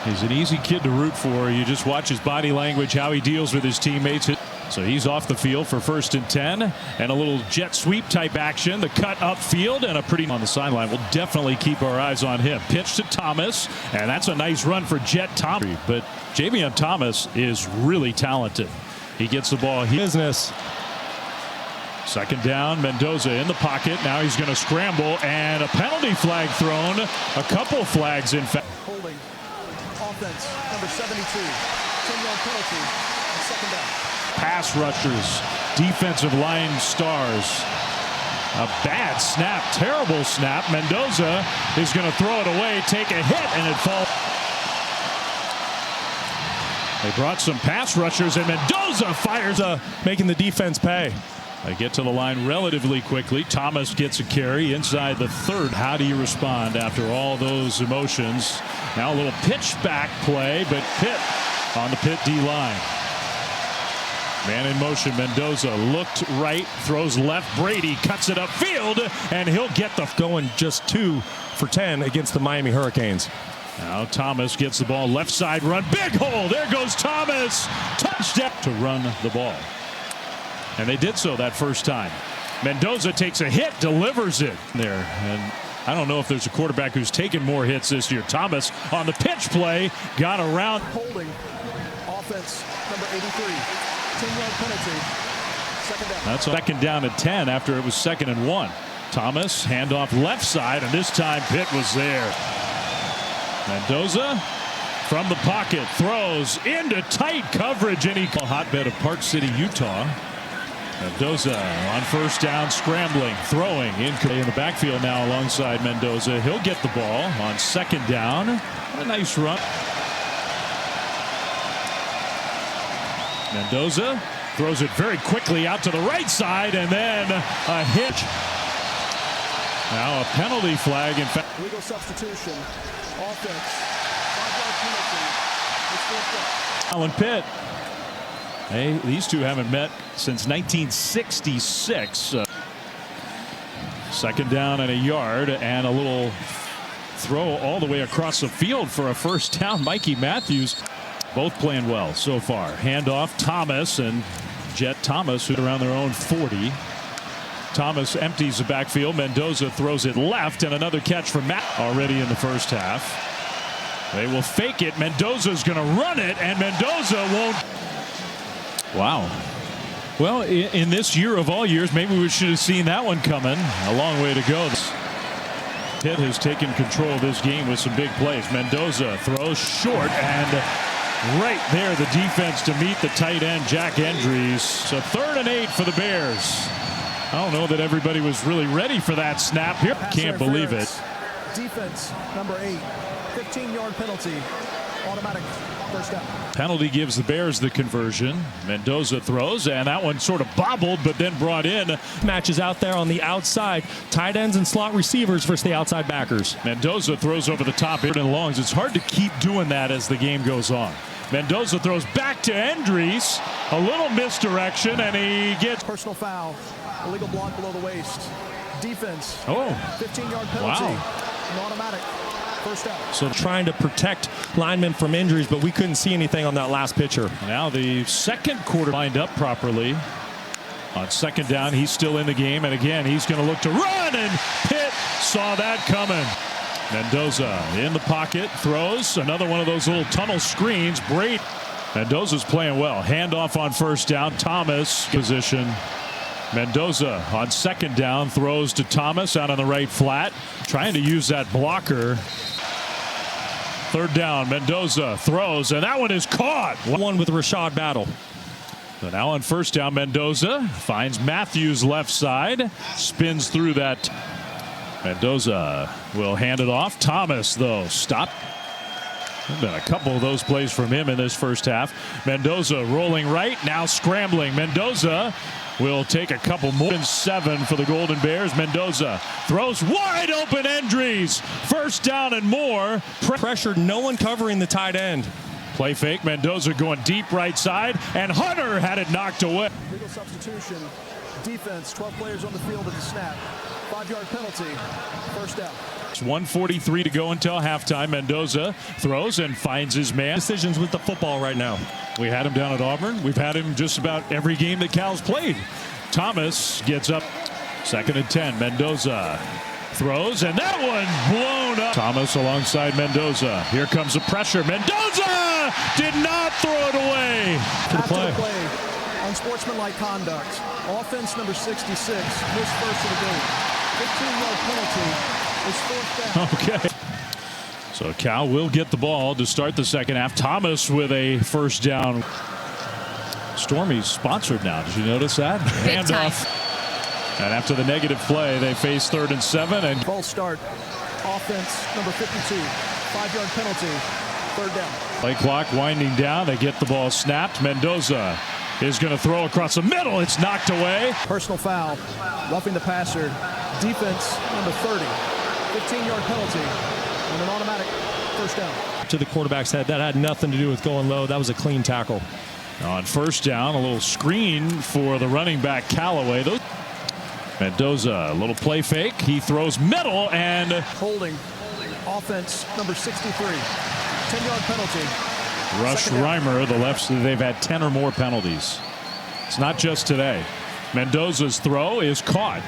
He's an easy kid to root for. You just watch his body language, how he deals with his teammates. So he's off the field for 1st and 10, and a little jet sweep type action. The cut upfield and a pretty on the sideline. We'll definitely keep our eyes on him. Pitch to Thomas, and that's a nice run for Jet Thomas. But Javion Thomas is really talented. He gets the ball. Business. 2nd down, Mendoza in the pocket. Now he's going to scramble, and a penalty flag thrown. A couple flags, in fact. Holding. Offense, number 72. 10-yard penalty. 2nd down. Pass rushers, defensive line stars. A bad snap, terrible snap. Mendoza is going to throw it away, take a hit, and it falls. They brought some pass rushers, and Mendoza fires making the defense pay. They get to the line relatively quickly. Thomas gets a carry inside the 3rd. How do you respond after all those emotions? Now a little pitch back play, but Pitt on the Pitt D-line. Man in motion. Mendoza looked right, throws left. Brady cuts it upfield, and he'll get the going just 2 for 10 against the Miami Hurricanes. Now Thomas gets the ball, left side run, big hole. There goes Thomas. Touchdown to run the ball. And they did so that first time. Mendoza takes a hit, delivers it there. And I don't know if there's a quarterback who's taken more hits this year. Thomas on the pitch play, got around. Holding. Offense, number 83. 10-yard penalty. 2nd down. That's 2nd down at 10 after it was 2nd and 1. Thomas, handoff left side, and this time Pitt was there. Mendoza from the pocket throws into tight coverage, and he hotbed of Park City, Utah. Mendoza on 1st down, scrambling, throwing in the backfield now alongside Mendoza. He'll get the ball on 2nd down. A nice run. Mendoza throws it very quickly out to the right side, and then a hit. Now a penalty flag. In fact, legal substitution. Offense. 5-yard penalty. Allen Pitt. Hey, these two haven't met since 1966. 2nd down and a yard, and a little throw all the way across the field for a 1st down. Mikey Matthews, both playing well so far. Handoff, Thomas and Jet Thomas, who are around their own 40. Thomas empties the backfield. Mendoza throws it left, and another catch from Matt already in the 1st half. They will fake it. Mendoza's going to run it, and Mendoza won't. Wow. Well, in this year of all years, maybe we should have seen that one coming. A long way to go. Pitt has taken control of this game with some big plays. Mendoza throws short, and right there the defense to meet the tight end Jack Endries. So 3rd and 8 for the Bears. I don't know that everybody was really ready for that snap here. Can't believe it. Defense number 8. 15-yard penalty. Automatic 1st down. Penalty gives the Bears the conversion. Mendoza throws, and that one sort of bobbled, but then brought in. Matches out there on the outside. Tight ends and slot receivers versus the outside backers. Mendoza throws over the top and longs. It's hard to keep doing that as the game goes on. Mendoza throws back to Endries. A little misdirection, and he gets personal foul. Illegal block below the waist. Defense. Oh. 15-yard penalty. Wow. An automatic 1st down. So trying to protect linemen from injuries, but we couldn't see anything on that last pitcher. Now the 2nd quarter lined up properly. On 2nd down, he's still in the game, and again he's going to look to run, and Pitt saw that coming. Mendoza in the pocket, throws another one of those little tunnel screens. Brady. Mendoza's playing well. Handoff on 1st down. Thomas position. Mendoza on 2nd down throws to Thomas out on the right flat, trying to use that blocker. 3rd down, Mendoza throws, and that one is caught. One with Rashad Battle. So now on 1st down, Mendoza finds Matthews left side, spins through that. Mendoza will hand it off. Thomas, though, stop. There's been a couple of those plays from him in this 1st half. Mendoza rolling right, now scrambling. Mendoza will take a couple more. 7 for the Golden Bears. Mendoza throws wide open. Endries. 1st down and more. Pressured, no one covering the tight end. Play fake. Mendoza going deep right side, and Hunter had it knocked away. Legal substitution. Defense. 12 players on the field at the snap. 5-yard penalty. 1st down. It's 1:43 to go until halftime. Mendoza throws and finds his man. Decisions with the football right now. We had him down at Auburn. We've had him just about every game that Cal's played. Thomas gets up. 2nd and 10. Mendoza throws, and that one blown up. Thomas alongside Mendoza. Here comes the pressure. Mendoza did not throw it away. After the play, unsportsmanlike conduct. Offense number 66, missed first of the game. 15-yard penalty is 4th down. Okay. So Cal will get the ball to start the second half. Thomas with a first down. Stormy's sponsored now. Did you notice that? Handoff. And after the negative play, they face 3rd and 7. And False start. Offense number 52. 5-yard penalty. 3rd down. Play clock winding down. They get the ball snapped. Mendoza is going to throw across the middle. It's knocked away. Personal foul. Roughing the passer. Defense number 30. 15-yard penalty. And an automatic first down. To the quarterback's head. That had nothing to do with going low. That was a clean tackle. On first down, a little screen for the running back Callaway. Mendoza, a little play fake. He throws middle and holding. Offense number 63. 10-yard penalty. Rush Reimer, the left. They've had 10 or more penalties. It's not just today. Mendoza's throw is caught.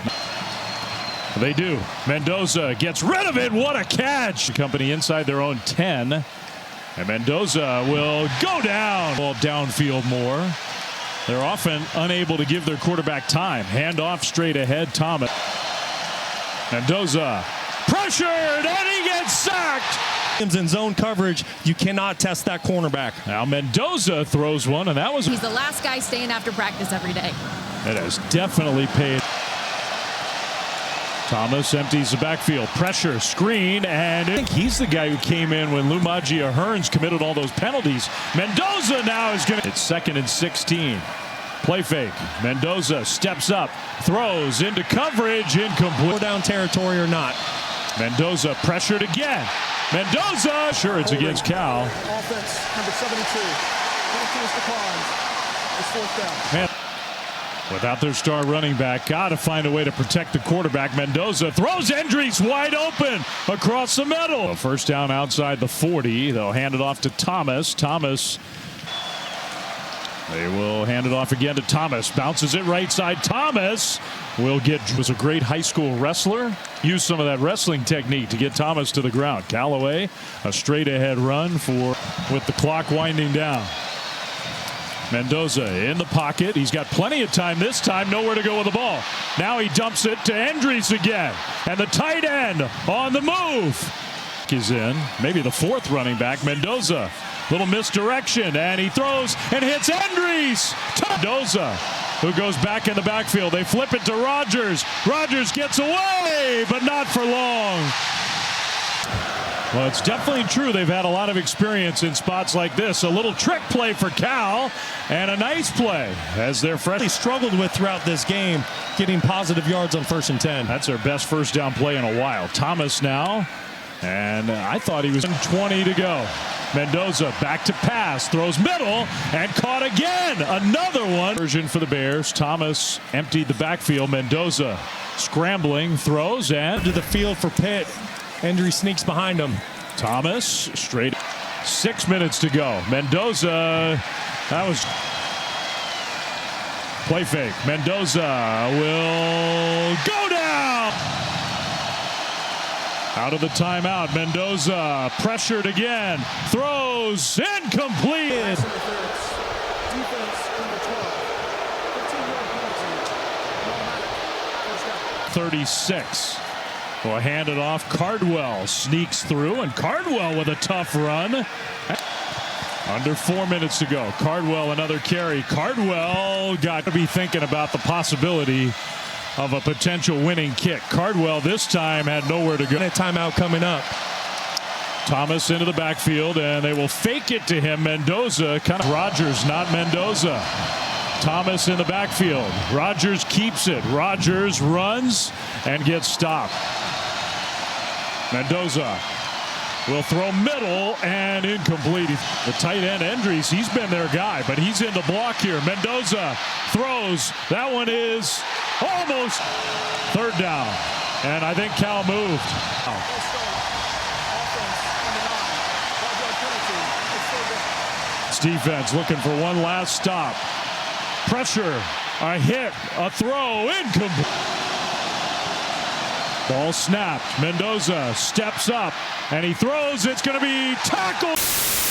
They do. Mendoza gets rid of it. What a catch. The company inside their own 10. And Mendoza will go down. Ball downfield more. They're often unable to give their quarterback time. Handoff straight ahead. Thomas. Mendoza pressured and he gets sacked. In zone coverage, you cannot test that cornerback. Now Mendoza throws one, and that was. He's the last guy staying after practice every day. It has definitely paid. Thomas empties the backfield. Pressure, screen, and I think he's the guy who came in when Lumagia Hearns committed all those penalties. Mendoza now is going to. It's 2nd and 16. Play fake. Mendoza steps up, throws into coverage, incomplete. Go down territory or not. Mendoza pressured again. Mendoza, sure it's against Cal. Offense number 72. Penalty is declined. It's 4th down. Man. Without their star running back, got to find a way to protect the quarterback. Mendoza throws Endries wide open across the middle. First down outside the 40. They'll hand it off to Thomas. They will hand it off again to Thomas. Bounces it right side. Thomas was a great high school wrestler. Used some of that wrestling technique to get Thomas to the ground. Callaway, a straight ahead run with the clock winding down. Mendoza in the pocket. He's got plenty of time this time. Nowhere to go with the ball. Now he dumps it to Endries again. And the tight end on the move. Is in. Maybe the 4th running back. Mendoza. Little misdirection. And he throws and hits Endries. Mendoza, who goes back in the backfield. They flip it to Rogers. Rogers gets away, but not for long. Well, it's definitely true. They've had a lot of experience in spots like this. A little trick play for Cal and a nice play as their freshman struggled with throughout this game, getting positive yards on 1st and 10. That's their best first down play in a while. Thomas now, and I thought he was 20 to go. Mendoza back to pass, throws middle and caught again. Another one. Version for the Bears. Thomas emptied the backfield. Mendoza scrambling, throws and to the field for Pitt. Endries sneaks behind him. Thomas straight. 6 minutes to go. Mendoza, that was play fake. Mendoza will go down. Out of the timeout. Mendoza pressured again. Throws incomplete. Defense number 12. 15-yard penalty. 36. Will hand it off. Cardwell sneaks through, and Cardwell with a tough run. Under 4 minutes to go. Cardwell another carry. Cardwell got to be thinking about the possibility of a potential winning kick. Cardwell this time had nowhere to go. A timeout coming up. Thomas into the backfield, and they will fake it to him. Mendoza, kind of Rogers, not Mendoza. Thomas in the backfield. Rogers keeps it. Rogers runs and gets stopped. Mendoza will throw middle and incomplete. The tight end Endries, he's been their guy, but he's in the block here. Mendoza throws. That one is almost 3rd down. And I think Cal moved. Bucks defense looking for one last stop. Pressure, a hit, a throw, incomplete. Ball snapped. Mendoza steps up and he throws. It's going to be tackled.